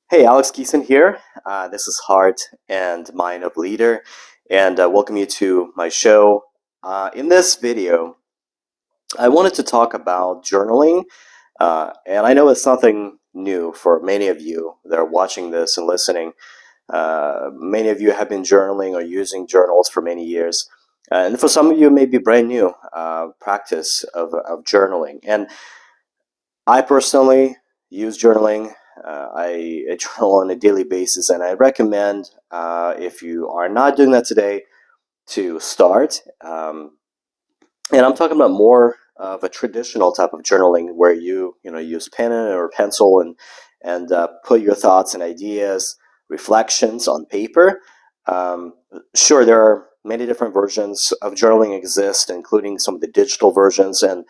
Hey, Alex Kheyson here. This is Heart and Mind of Leader, and welcome you to my show. In this video, I wanted to talk about journaling, and I know it's nothing new for many of you that are watching this and listening. Many of you have been journaling or using journals for many years, and for some of you, it may be brand new practice of journaling. And I personally use journaling. I journal on a daily basis, and I recommend if you are not doing that today to start. And I'm talking about more of a traditional type of journaling where you use pen or pencil and put your thoughts and ideas, reflections on paper. Um, sure, there are many different versions of journaling exist, including some of the digital versions, and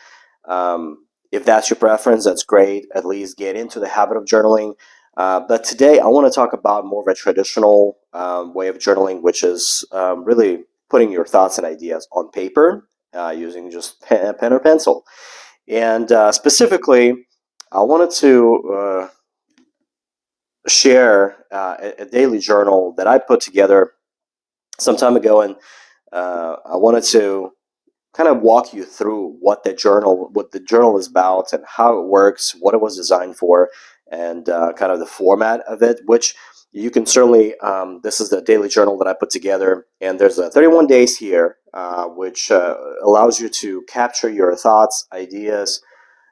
if that's your preference, that's great. At least get into the habit of journaling. But today, I want to talk about more of a traditional way of journaling, which is really putting your thoughts and ideas on paper using just pen or pencil. And specifically, I wanted to share a daily journal that I put together some time ago, and I wanted to kind of walk you through what the journal is about, and how it works, what it was designed for, and kind of the format of it. Which you can certainly. This is the daily journal that I put together, and there's 31 days here, which allows you to capture your thoughts, ideas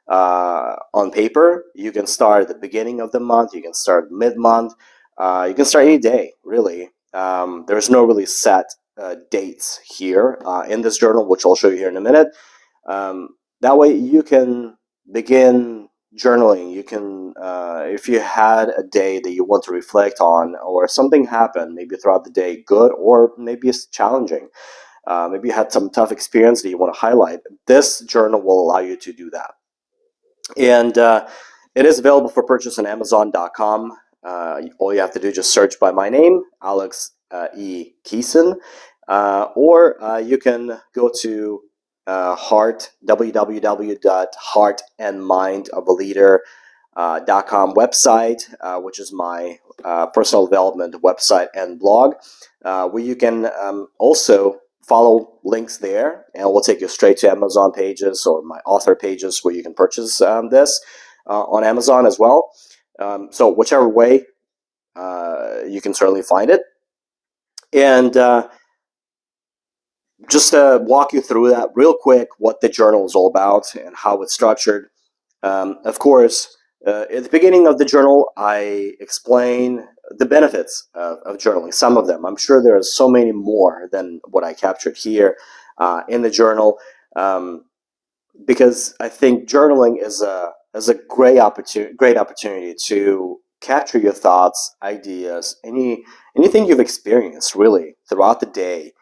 on paper. You can start at the beginning of the month. You can start mid-month. You can start any day, really. There's no really set dates here in this journal, which I'll show you here in a minute. That way you can begin journaling. You can, if you had a day that you want to reflect on, or something happened maybe throughout the day, good or maybe it's challenging. Maybe you had some tough experience that you want to highlight. This journal will allow you to do that. And it is available for purchase on Amazon.com. All you have to do is just search by my name, Alex E. Kheyson, or you can go to www.heartandmindofaleader.com website, which is my personal development website and blog, where you can also follow links there, and we'll take you straight to Amazon pages or my author pages where you can purchase this on Amazon as well. So whichever way, you can certainly find it. And just to walk you through that real quick, what the journal is all about and how it's structured. Of course, at the beginning of the journal, I explain the benefits of journaling, some of them. I'm sure there are so many more than what I captured here in the journal, because I think journaling is a great opportunity to capture your thoughts, ideas, anything you've experienced really throughout the day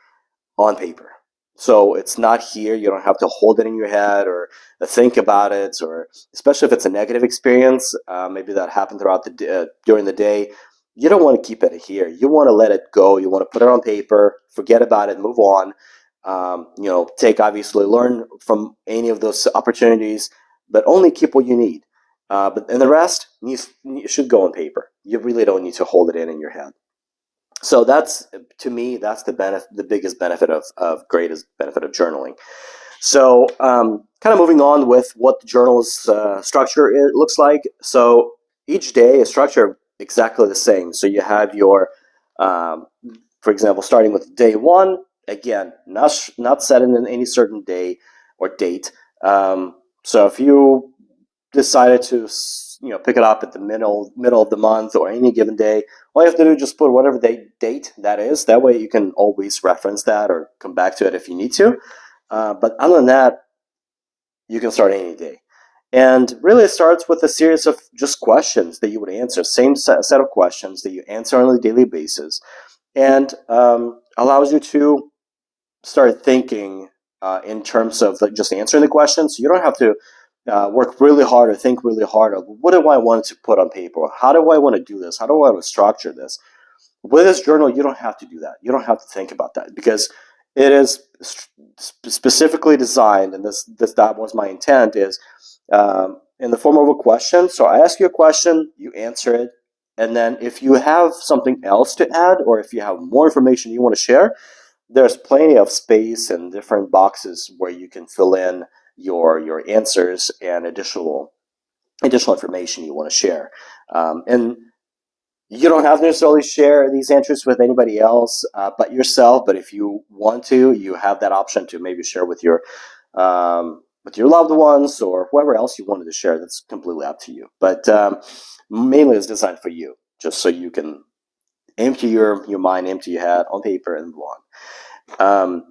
on paper. So it's not here. You don't have to hold it in your head or think about it, or especially if it's a negative experience, maybe that happened throughout the during the day. You don't want to keep it here. You want to let it go. You want to put it on paper, forget about it, move on. Obviously learn from any of those opportunities, but only keep what you need. And the rest should go on paper. You really don't need to hold it in your head. So that's, to me, that's the biggest benefit greatest benefit of journaling. So kind of moving on with what the journal's structure looks like. So each day is structured exactly the same. So you have your, for example, starting with day one, again, not set in any certain day or date. So if you decided to pick it up at the middle of the month or any given day, all you have to do is just put whatever date that is. That way you can always reference that or come back to it if you need to. But other than that, you can start any day. And really it starts with a series of just questions that you would answer, same set of questions that you answer on a daily basis, and allows you to start thinking in terms of like just answering the questions. You don't have to work really hard or think really hard of what do I want to put on paper? How do I want to do this? How do I want to structure this? With this journal, you don't have to do that. You don't have to think about that, because it is specifically designed, and that was my intent, is in the form of a question. So I ask you a question, you answer it, And then if you have something else to add, or if you have more information you want to share, there's plenty of space and different boxes where you can fill in your answers and additional information you want to share. And you don't have to necessarily share these answers with anybody else but yourself. But if you want to, you have that option to maybe share with your loved ones or whoever else you wanted to share. That's completely up to you. But mainly it's designed for you, just so you can empty your mind, empty your head on paper, and move on.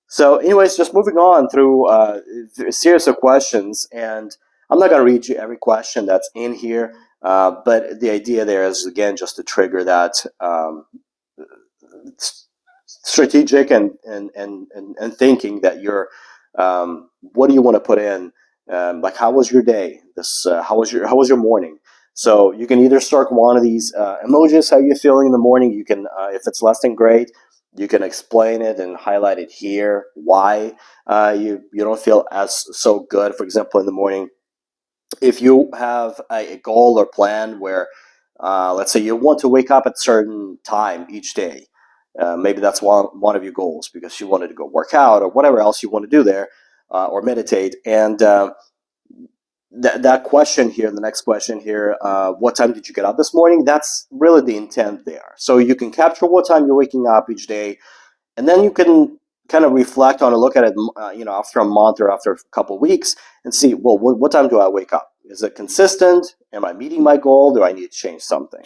So, anyways, just moving on through a series of questions, and I'm not going to read you every question that's in here, but the idea there is, again, just to trigger that strategic and thinking that you're, what do you want to put in? Like, how was your day? How was your morning? So you can either start one of these emojis, how you're feeling in the morning. You can, if it's less than great, you can explain it and highlight it here, why you don't feel as so good. For example, in the morning, if you have a goal or plan where, let's say you want to wake up at a certain time each day, maybe that's one of your goals because you wanted to go work out or whatever else you want to do there, or meditate. And that question here, the next question here, what time did you get up this morning? That's really the intent there. So you can capture what time you're waking up each day, and then you can kind of reflect on and look at it, after a month or after a couple of weeks, and see, well, what time do I wake up? Is it consistent? Am I meeting my goal? Do I need to change something?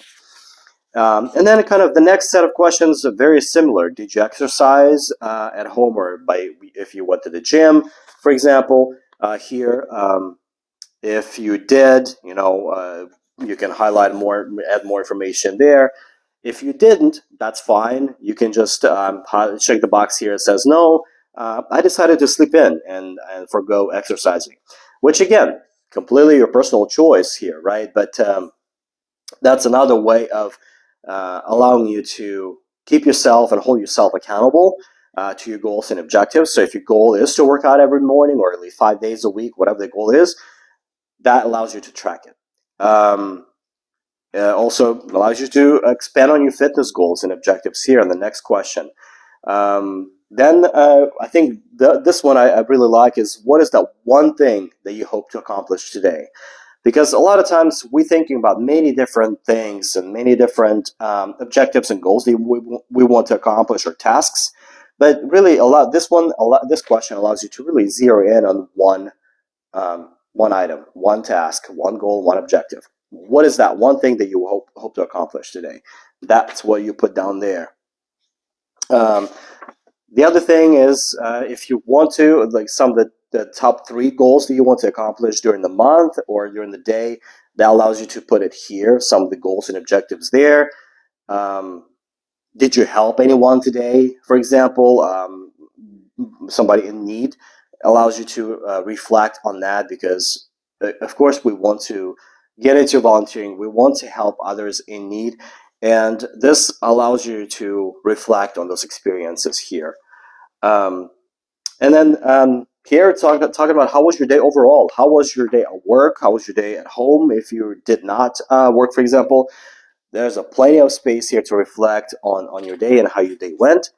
And then kind of the next set of questions are very similar. Did you exercise at home, or if you went to the gym, for example? Here, if you did, you can highlight more, add more information there. If you didn't, that's fine. You can just check the box here. It says, no, I decided to sleep in and forgo exercising, which, again, completely your personal choice here, right? But that's another way of allowing you to keep yourself and hold yourself accountable to your goals and objectives. So if your goal is to work out every morning or at least 5 days a week, whatever the goal is, that allows you to track it. Also allows you to expand on your fitness goals and objectives here in the next question. Then I think this one I really like is, what is that one thing that you hope to accomplish today? Because a lot of times we're thinking about many different things and many different objectives and goals that we want to accomplish, or tasks. But really, this question allows you to really zero in on one item, one task, one goal, one objective. What is that one thing that you hope to accomplish today? That's what you put down there. The other thing is, if you want to, like, some of the top 3 goals that you want to accomplish during the month or during the day, that allows you to put it here, some of the goals and objectives there. Did you help anyone today, for example? Somebody in need, allows you to reflect on that, because, of course, we want to get into volunteering. We want to help others in need. And this allows you to reflect on those experiences here. And then here, talking about how was your day overall? How was your day at work? How was your day at home? If you did not work, for example, there's plenty of space here to reflect on your day and how your day went.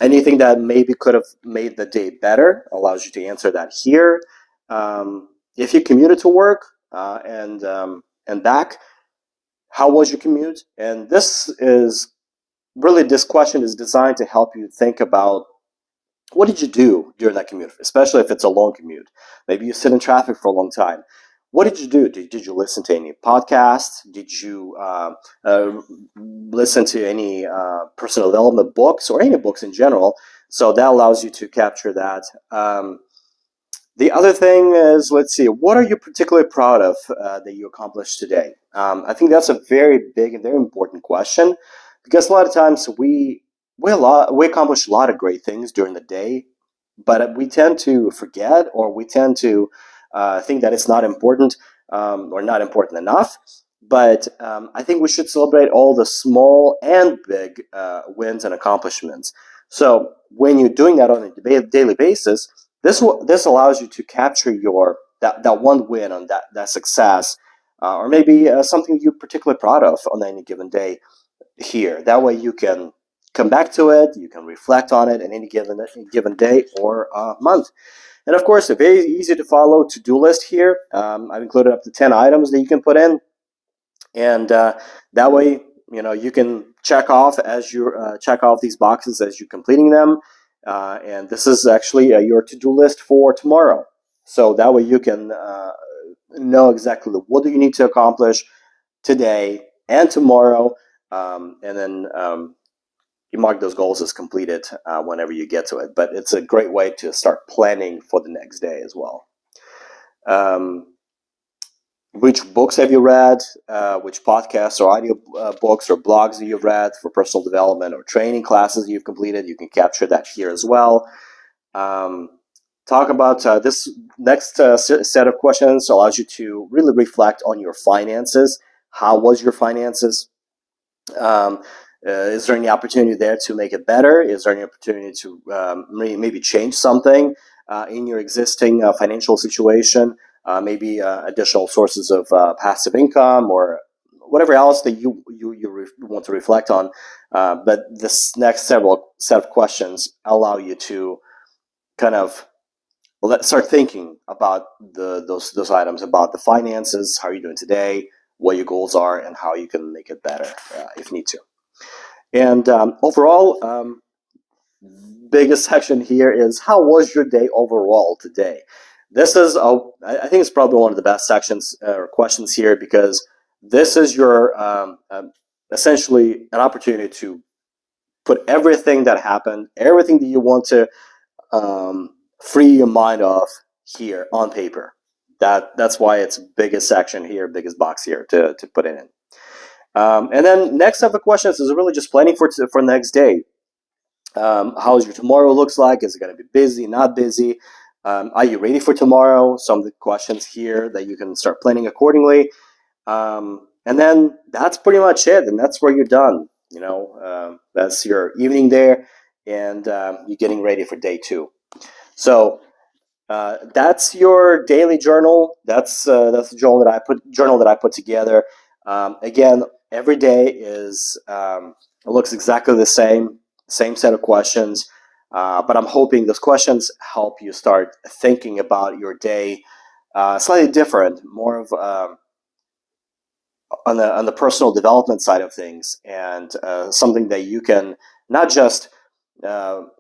Anything that maybe could have made the day better allows you to answer that here. If you commuted to work and back, how was your commute? And this question is designed to help you think about, what did you do during that commute, especially if it's a long commute. Maybe you sit in traffic for a long time. What did you do? Did you listen to any podcasts? Did you listen to any personal development books, or any books in general? So that allows you to capture that. The other thing is, let's see, what are you particularly proud of that you accomplished today? I think that's a very big and very important question, because a lot of times we accomplish a lot of great things during the day, but we tend to forget, or we tend to think that it's not important, or not important enough. But I think we should celebrate all the small and big wins and accomplishments. So when you're doing that on a daily basis, this allows you to capture that one win, on that success, or maybe something you're particularly proud of on any given day here. That way you can come back to it, you can reflect on it in any given day or month. And of course, a very easy to follow to-do list here. I've included up to 10 items that you can put in, and that way, you can check off these boxes as you're completing them. And this is actually your to-do list for tomorrow. So that way you can know exactly what do you need to accomplish today and tomorrow, and then you mark those goals as completed whenever you get to it. But it's a great way to start planning for the next day as well. Which books have you read? Which podcasts or audio books or blogs that you've read for personal development or training classes you've completed? You can capture that here as well. Talk about this next set of questions allows you to really reflect on your finances. How was your finances? Is there any opportunity there to make it better? Is there any opportunity to maybe change something in your existing financial situation? Maybe additional sources of passive income or whatever else that you want to reflect on. But this next set of questions allow you to kind of start thinking about those items, about the finances, how you're doing today, what your goals are, and how you can make it better if need to. And overall, biggest section here is how was your day overall today? This is, I think it's probably one of the best sections or questions here, because this is your essentially an opportunity to put everything that happened, everything that you want to free your mind of here on paper. That's why it's biggest section here, biggest box here to put it in. And then next set of questions is really just planning for next day. How's your tomorrow looks like? Is it going to be busy, not busy? Are you ready for tomorrow? Some of the questions here that you can start planning accordingly. And then that's pretty much it. And that's where you're done. That's your evening there, and you're getting ready for day 2. So that's your daily journal. That's the journal that I put together. Again, every day is it looks exactly the same set of questions. But I'm hoping those questions help you start thinking about your day slightly different, more of on the personal development side of things, and something that you can not just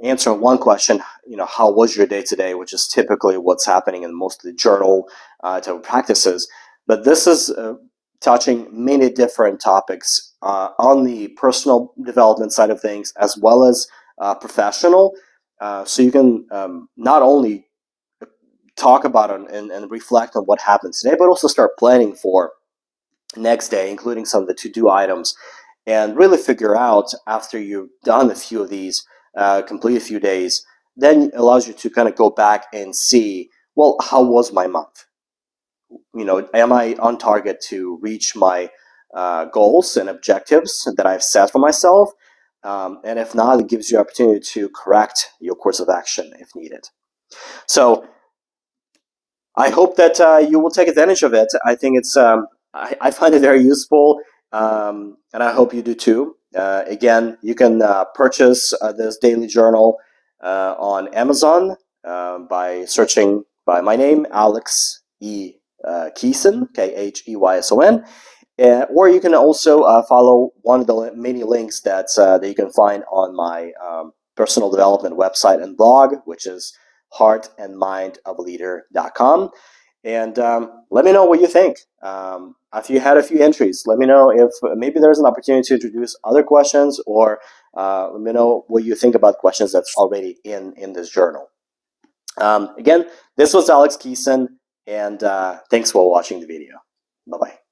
answer one question, how was your day today, which is typically what's happening in most of the journal type of practices, but this is touching many different topics on the personal development side of things as well as professional. So you can not only talk about it and reflect on what happened today, but also start planning for next day, including some of the to-do items, and really figure out, after you've done a few of these, complete a few days, then it allows you to kind of go back and see, well, how was my month? Am I on target to reach my goals and objectives that I've set for myself? And if not, it gives you opportunity to correct your course of action if needed. So I hope that you will take advantage of it. I think it's I find it very useful, and I hope you do too. Again, you can purchase this daily journal on Amazon by searching by my name, Alex E. Kheyson, Kheyson. Or you can also follow one of the many links that you can find on my personal development website and blog, which is heartandmindofaleader.com. And let me know what you think. If you had a few entries, let me know if maybe there's an opportunity to introduce other questions, or let me know what you think about questions that's already in this journal. Again, this was Alex Kheyson, and thanks for watching the video. Bye-bye.